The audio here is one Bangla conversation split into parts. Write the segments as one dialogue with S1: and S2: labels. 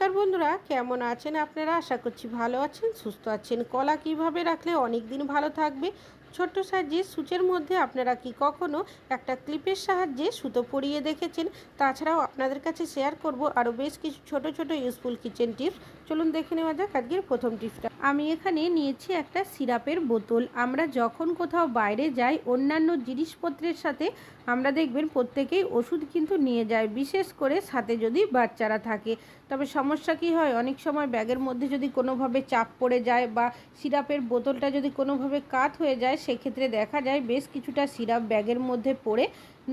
S1: নমস্কার বন্ধুরা, কেমন আছেন আপনারা? আশা করছি ভালো আছেন, সুস্থ আছেন। কলা কিভাবে রাখলে অনেক দিন ভালো থাকবে? ছোট্ট সাইজের সূচের মধ্যে আপনারা কি কখনো একটা ক্লিপের সাহায্যে সুতো পরিয়ে দেখেছেন? তাছাড়াও আপনাদের কাছে শেয়ার করব আরও বেশ কিছু ছোট ছোট ইউজফুল কিচেন টিপস। চলুন দেখে নেওয়া যাক আজকের প্রথম টিপসটা। আমি এখানে নিয়েছি একটা সিরাপের বোতল। আমরা যখন কোথাও বাইরে যাই অন্যান্য জিনিসপত্রের সাথে আমরা দেখবেন প্রত্যেকেই ওষুধ কিন্তু নিয়ে যায়, বিশেষ করে সাথে যদি বাচ্চারা থাকে। তবে সমস্যা কি হয়, অনেক সময় ব্যাগের মধ্যে যদি কোনোভাবে চাপ পড়ে যায় বা সিরাপের বোতলটা যদি কোনোভাবে কাত হয়ে যায়, সেক্ষেত্রে দেখা যায় বেশ কিছুটা সিরাপ ব্যাগের মধ্যে পড়ে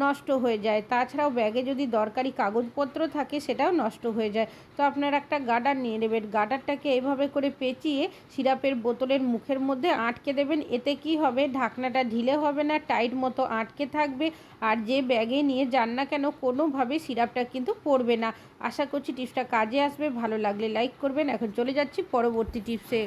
S1: নষ্ট হয়ে যায়। তাছাড়াও ব্যাগে যদি দরকারি কাগজপত্র থাকে সেটাও নষ্ট হয়ে যায়। তো আপনারা একটা গার্ডার নিয়ে নেবেন। গার্ডারটাকে এইভাবে করে পেঁচিয়ে সিরাপের বোতলের মুখের মধ্যে আটকে দেবেন। এতে কি হবে, ঢাকনাটা ঢিলে হবে না, টাইট মতো আটকে থাকবে। আর যে ব্যাগে নিয়ে যান না কেন কোনোভাবে সিরাপটা কিন্তু পড়বে না। আশা করছি টিপসটা কাজে আসবে। ভালো লাগলে লাইক করবেন। এখন চলে যাচ্ছি পরবর্তী টিপসে।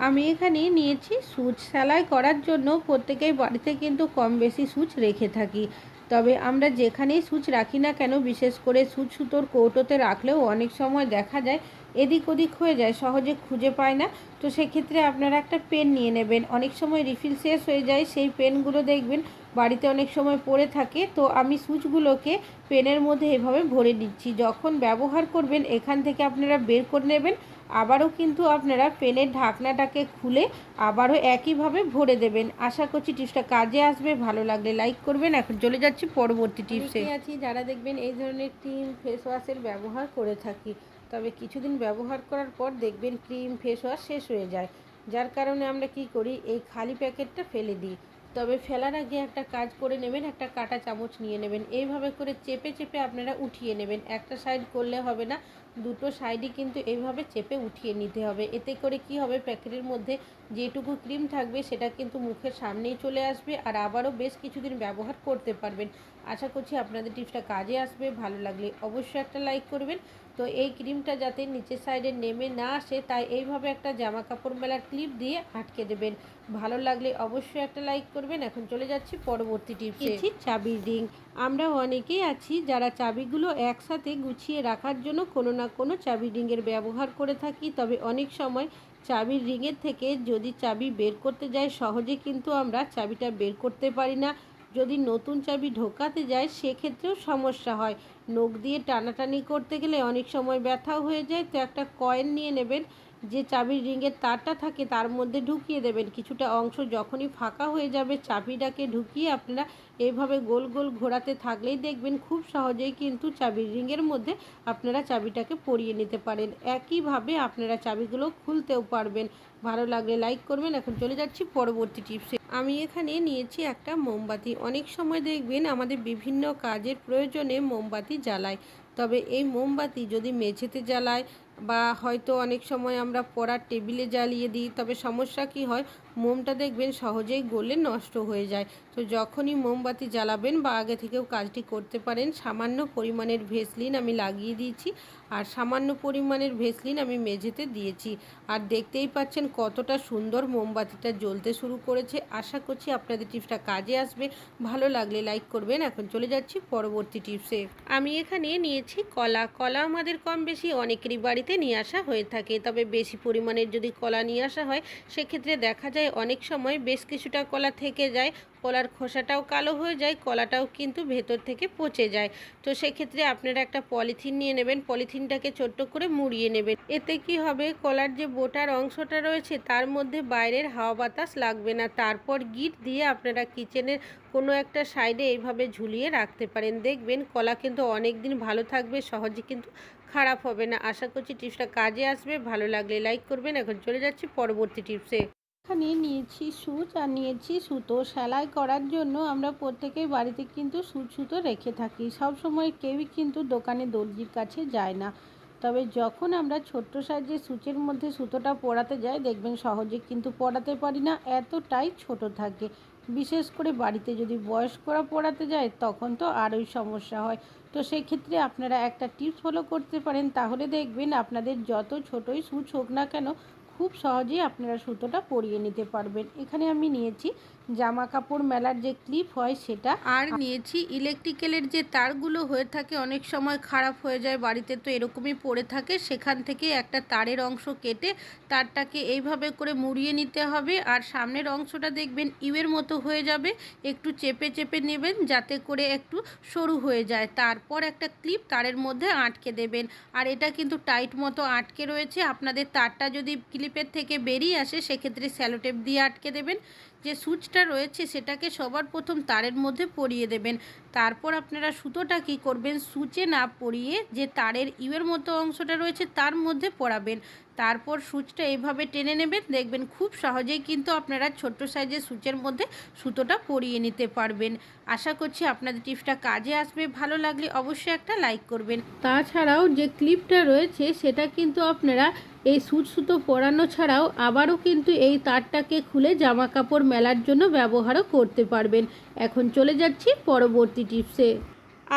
S1: আমি এখানে নিয়েছি সূচ। সেলাই করার জন্য প্রত্যেকেই বাড়িতে কিন্তু কম বেশি সূচ রেখে থাকি। তবে আমরা যেখানেই সূচ রাখি না কেন, বিশেষ করে সূচ সুতোর কৌটোতে রাখলেও অনেক সময় দেখা যায় এদিক ওদিক হয়ে যায়, সহজে খুঁজে পায় না। তো সেক্ষেত্রে আপনারা একটা পেন নিয়ে নেবেন। অনেক সময় রিফিল শেষ হয়ে যায়, সেই পেনগুলো দেখবেন বাড়িতে অনেক সময় পড়ে থাকে। তো আমি সূচগুলোকে পেনের মধ্যে এভাবে ভরে নিচ্ছি। যখন ব্যবহার করবেন এখান থেকে আপনারা বের করে নেবেন। আবারও কিন্তু আপনারা পেনের ঢাকনাটাকে খুলে আবারও একইভাবে ভরে দেবেন। আশা করছি টিপসটা কাজে আসবে। ভালো লাগলে লাইক করবেন। এখন চলে যাচ্ছি পরবর্তী টিপসে। আছি যারা দেখবেন এই ধরনের ক্রিম ফেস ওয়াশের ব্যবহার করে থাকি, তবে কিছুদিন ব্যবহার করার পর দেখবেন ক্রিম ফেস ওয়াশ শেষ হয়ে যায়। যার কারণে আমরা কি করি, এই খালি প্যাকেটটা ফেলে দিই। তবে ফেলার আগে একটা কাজ করে নেবেন, একটা কাঁটা চামচ নিয়ে নেবেন। এইভাবে করে চেপে চেপে আপনারা উঠিয়ে নেবেন। একটা সাইড করলে হবে না, দুটো সাইডই কিন্তু এইভাবে চেপে উঠিয়ে নিতে হবে। এতে করে কি হবে, প্যাকেটের মধ্যে যেটুকু ক্রিম থাকবে সেটা কিন্তু মুখের সামনেই চলে আসবে আর আবারও বেশ কিছুদিন ব্যবহার করতে পারবেন। আশা করছি আপনাদের টিপসটা কাজে আসবে। ভালো লাগলে অবশ্যই একটা লাইক করবেন। তো এই ক্রিমটা যাতে নিচের সাইডে নেমে না আসে, তাই এইভাবে একটা জামা কাপড় মেলার ক্লিপ দিয়ে আটকে দেবেন। ভালো লাগলে অবশ্যই একটা লাইক করবেন। এখন চলে যাচ্ছি পরবর্তী টিপসে। চাবির রিং। আমরা অনেকেই আছি যারা চাবিগুলো একসাথে গুছিয়ে রাখার জন্য কোনো না কোনো চাবি রিংয়ের ব্যবহার করে থাকি। তবে অনেক সময় চাবির রিংয়ের থেকে যদি চাবি বের করতে যাই, সহজে কিন্তু আমরা চাবিটা বের করতে পারি না। যদি নতুন চাবি ঢোকাতে যায় সেক্ষেত্রেও সমস্যা হয়। নখ দিয়ে টানাটানি করতে গেলে অনেক সময় ব্যথাও হয়ে যায়। তো একটা কয়েন নিয়ে নেবেন, যে চাবির রিংয়ের তারটা থাকে তার মধ্যে ঢুকিয়ে দেবেন। কিছুটা অংশ যখনই ফাঁকা হয়ে যাবে, চাবিটাকে ঢুকিয়ে আপনারা এইভাবে গোল গোল ঘোরাতে থাকলেই দেখবেন খুব সহজেই কিন্তু চাবির রিংয়ের মধ্যে আপনারা চাবিটাকে পরিয়ে নিতে পারেন। একইভাবে আপনারা চাবিগুলো খুলতেও পারবেন। ভালো লাগলে লাইক করবেন। এখন চলে যাচ্ছি পরবর্তী টিপসে। আমি এখানে নিয়েছি একটা মোমবাতি। অনেক সময় দেখবেন আমাদের বিভিন্ন কাজের প্রয়োজনে মোমবাতি জ্বালায়। তবে এই মোমবাতি যদি মেঝেতে জ্বালায় বা হয়তো অনেক সময় আমরা পড়ার টেবিলে জ্বালিয়ে দিই, তবে সমস্যা কি হয়, মোমটা দেখবেন সহজেই গলে নষ্ট হয়ে যায়। তো যখনই মোমবাতি জ্বালাবেন বা আগে থেকেও কাজটি করতে পারেন, সামান্য পরিমাণের ভেসলিন আমি লাগিয়ে দিয়েছি আর সামান্য পরিমাণের ভেসলিন আমি মেঝেতে দিয়েছি। আর দেখতেই পাচ্ছেন কতটা সুন্দর মোমবাতিটা জ্বলতে শুরু করেছে। আশা করছি আপনাদের টিপসটা কাজে আসবে। ভালো লাগলে লাইক করবেন। এখন চলে যাচ্ছি পরবর্তী টিপসে। আমি এখানে নিয়েছি কলা। কলা আমাদের কম বেশি অনেকেরই বাড়িতে নিয়ে আসা হয়ে থাকে। তবে বেশি পরিমাণের যদি কলা নিয়ে আসা হয়, সেক্ষেত্রে দেখা যায় অনেক সময় বেশ কিছুটা কলা থেকে যায়, কলার খোসাটাও কালো হয়ে যায়, কলাটাও কিন্তু ভেতর থেকে পচে যায়। তো সেক্ষেত্রে আপনারা একটা পলিথিন নিয়ে নেবেন, পলিথিনটাকে ছোট্ট করে মুড়িয়ে নেবেন। এতে কি হবে, কলার যে বোটার অংশটা রয়েছে তার মধ্যে বাইরের হাওয়া বাতাস লাগবে না। তারপর গিট দিয়ে আপনারা কিচেনের কোনো একটা সাইডে এইভাবে ঝুলিয়ে রাখতে পারেন। দেখবেন কলা কিন্তু অনেক দিন ভালো থাকবে, সহজে কিন্তু খারাপ হবে না। আশা করছি টিপসটা কাজে আসবে। ভালো লাগলে লাইক করবেন। এখন চলে যাচ্ছি পরবর্তী টিপসে। এখানে নিয়েছি সূচ আর নিয়েছি সুতো। সেলাই করার জন্য আমরা প্রত্যেকেই বাড়িতে কিন্তু সূচ সুতো রেখে থাকি। সব সময় কেউই কিন্তু দোকানে দর্জির কাছে যায় না। তবে যখন আমরা ছোট্ট সাইজের সূচের মধ্যে সুতোটা পরাতে যাই, দেখবেন সহজে কিন্তু পরাতে পারি না, এতটাই ছোট থাকে। বিশেষ করে বাড়িতে যদি বয়স্করা পরাতে যায় তখন তো আরোই সমস্যা হয়। তো সেক্ষেত্রে আপনারা একটা টিপস ফলো করতে পারেন, তাহলে দেখবেন আপনাদের যত ছোটই সূচ হোক না কেন খুব সহজেই আপনারা সুতোটা পরিয়ে নিতে পারবেন। এখানে আমি নিয়েছি জামা কাপড় মেলার যে ক্লিপ হয় সেটা, আর নিয়েছি ইলেকট্রিক্যালের যে তারগুলো হয়ে থাকে অনেক সময় খারাপ হয়ে যায় বাড়িতে, তো এরকমই পড়ে থাকে, সেখান থেকে একটা তারের অংশ কেটে তারটাকে এইভাবে করে মুড়িয়ে নিতে হবে। আর সামনের অংশটা দেখবেন ইউয়ের মতো হয়ে যাবে, একটু চেপে চেপে নেবেন যাতে করে একটু সরু হয়ে যায়। তারপর একটা ক্লিপ তারের মধ্যে আটকে দেবেন। আর এটা কিন্তু টাইট মতো আটকে রয়েছে, আপনাদের তারটা যদি ক্লিপের থেকে বেরিয়ে আসে সেক্ষেত্রে স্যালোটেপ দিয়ে আটকে দেবেন। যে সুচটা রয়েছে সেটাকে সবার প্রথম তারের মধ্যে পরিয়ে দেবেন। তারপর আপনারা সুতোটা কী করবেন, সুচে না পরিয়ে যে তারের ইউয়ের মতো অংশটা রয়েছে তার মধ্যে পরাবেন। তারপর সুচটা এইভাবে টেনে নেবেন, দেখবেন খুব সহজেই কিন্তু আপনারা ছোট্ট সাইজের সুচের মধ্যে সুতোটা পরিয়ে নিতে পারবেন। আশা করছি আপনাদের টিপসটা কাজে আসবে, ভালো লাগলে অবশ্যই একটা লাইক করবেন। তাছাড়াও যে ক্লিপটা রয়েছে সেটা কিন্তু আপনারা এই সুতো পরানো ছাড়াও আবারও কিন্তু এই তারটাকে খুলে জামা কাপড় মেলার জন্য ব্যবহারও করতে পারবেন। এখন চলে যাচ্ছি পরবর্তী টিপসে।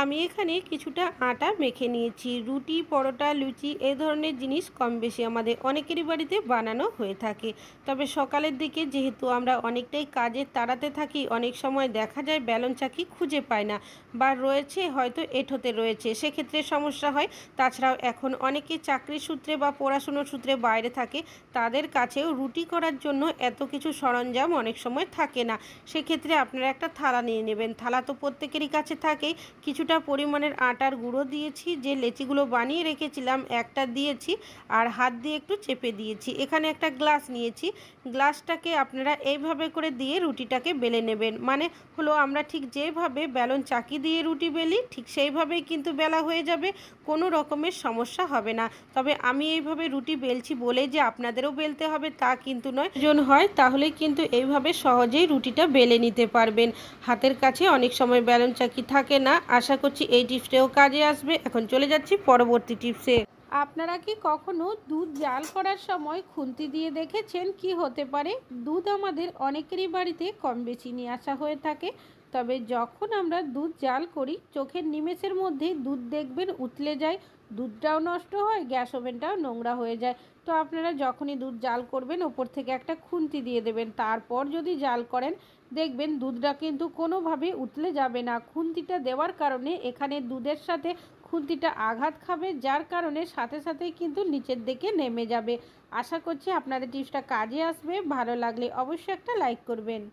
S1: আমি এখানে কিছুটা আটা মেখে নিয়েছি। রুটি, পরোটা, লুচি এই ধরনের জিনিস কম বেশি আমাদের অনেকেরই বাড়িতে বানানো হয়ে থাকে। তবে সকালের দিকে যেহেতু আমরা অনেকটাই কাজের তাড়াতে থাকি, অনেক সময় দেখা যায় ব্যালন চাকি খুঁজে পায় না, বা রয়েছে হয়তো এঁঠোতে রয়েছে, সেক্ষেত্রে সমস্যা হয়। তাছাড়াও এখন অনেকে চাকরির সূত্রে বা পড়াশুনোর সূত্রে বাইরে থাকে, তাদের কাছেও রুটি করার জন্য এত কিছু সরঞ্জাম অনেক সময় থাকে না। সেক্ষেত্রে আপনারা একটা থালা নিয়ে নেবেন। থালা তো প্রত্যেকেরই কাছে থাকেই। কিছুটা পরিমাণের আটার গুঁড়ো দিয়েছি, যে লেচিগুলো বানিয়ে রেখেছিলাম একটা দিয়েছি, আর হাত দিয়ে একটু চেপে দিয়েছি। এখানে একটা গ্লাস নিয়েছি, গ্লাসটাকে আপনারা এইভাবে করে দিয়ে রুটিটাকে বেলে নেবেন। মানে হলো আমরা ঠিক যেভাবে বেলন চাকি দিয়ে রুটি বেলি ঠিক সেইভাবেই কিন্তু বেলা হয়ে যাবে, কোনো রকমের সমস্যা হবে না। তবে আমি এইভাবে রুটি বেলছি বলে যে আপনাদেরও বেলতে হবে তা কিন্তু নয়, প্রয়োজন হয় তাহলে কিন্তু এইভাবে সহজেই রুটিটা বেলে নিতে পারবেন। হাতের কাছে অনেক সময় বেলন চাকি থাকে না। আশা করছি এই টিপসটাও কাজে আসবে। এখন চলে যাচ্ছি পরবর্তী টিপসে। আপনারা কি কখনো দুধ জাল করার সময় খুন্তি দিয়ে দেখেছেন কি হতে পারে? দুধ আমাদের অনেকেরই বাড়িতে কম বেশি নিয়ে আসা হয়ে থাকে, তবে যখন আমরা দুধ জাল করি চোখের নিমেষের মধ্যেই দুধ দেখবেন উতলে যায়, দুধটাও নষ্ট হয়, গ্যাস ওভেনটাও নোংরা হয়ে যায়। তো আপনারা যখনই দুধ জাল করবেন ওপর থেকে একটা খুন্তি দিয়ে দেবেন, তারপর যদি জাল করেন দেখবেন দুধটা কিন্তু কোনোভাবেই উতলে যাবে না। খুন্তিটা দেওয়ার কারণে এখানে দুধের সাথে খুন্তিটা আঘাত খাবে, যার কারণে সাথে সাথেই কিন্তু নিচের দিকে নেমে যাবে। আশা করছি আপনাদের টিপসটা কাজে আসবে, ভালো লাগলে অবশ্যই একটা লাইক করবেন।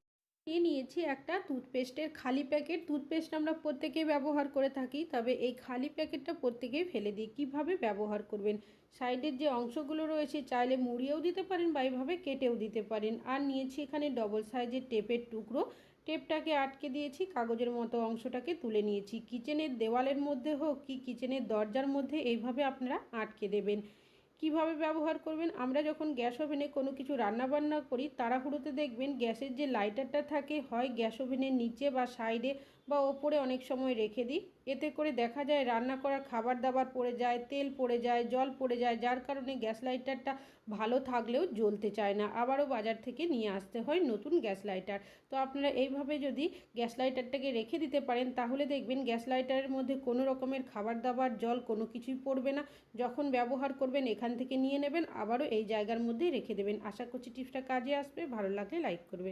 S1: নিয়েছি একটা টুথপেস্টের খালি প্যাকেট। টুথপেস্ট আমরা প্রত্যেকেই ব্যবহার করে থাকি, তবে এই খালি প্যাকেটটা প্রত্যেকেই ফেলে দিই। কীভাবে ব্যবহার করবেন, সাইডের যে অংশগুলো রয়েছে চাইলে মুড়িয়েও দিতে পারেন বা এইভাবে কেটেও দিতে পারেন। আর নিয়েছি এখানে ডবল সাইজের টেপের টুকরো, টেপটাকে আটকে দিয়েছি, কাগজের মতো অংশটাকে তুলে নিয়েছি। কিচেনের দেওয়ালের মধ্যে হোক কি কিচেনের দরজার মধ্যে এইভাবে আপনারা আটকে দেবেন। কিভাবে ব্যবহার করবেন, আমরা যখন গ্যাস ওভেনে কোনো কিছু রান্নাবান্না করি তাড়াহুড়োতে দেখবেন গ্যাসের যে লাইটারটা থাকে হয় গ্যাস ওভেনের নিচে বা সাইডে বা ওপরে অনেক সময় রেখে দিই। এতে করে দেখা যায় রান্না করা খাবার দাবার পড়ে যায়, তেল পড়ে যায়, জল পড়ে যায়, যার কারণে গ্যাস লাইটারটা ভালো থাকলেও জ্বলতে চায় না, আবারও বাজার থেকে নিয়ে আসতে হয় নতুন গ্যাস লাইটার। তো আপনারা এইভাবে যদি গ্যাস লাইটারটাকে রেখে দিতে পারেন তাহলে দেখবেন গ্যাস লাইটারের মধ্যে কোনো রকমের খাবার দাবার জল কোনো কিছুই পড়বে না। যখন ব্যবহার করবেন এখান থেকে নিয়ে নেবেন, আবারও এই জায়গার মধ্যেই রেখে দেবেন। আশা করছি টিপসটা কাজে আসবে, ভালো লাগলে লাইক করবেন।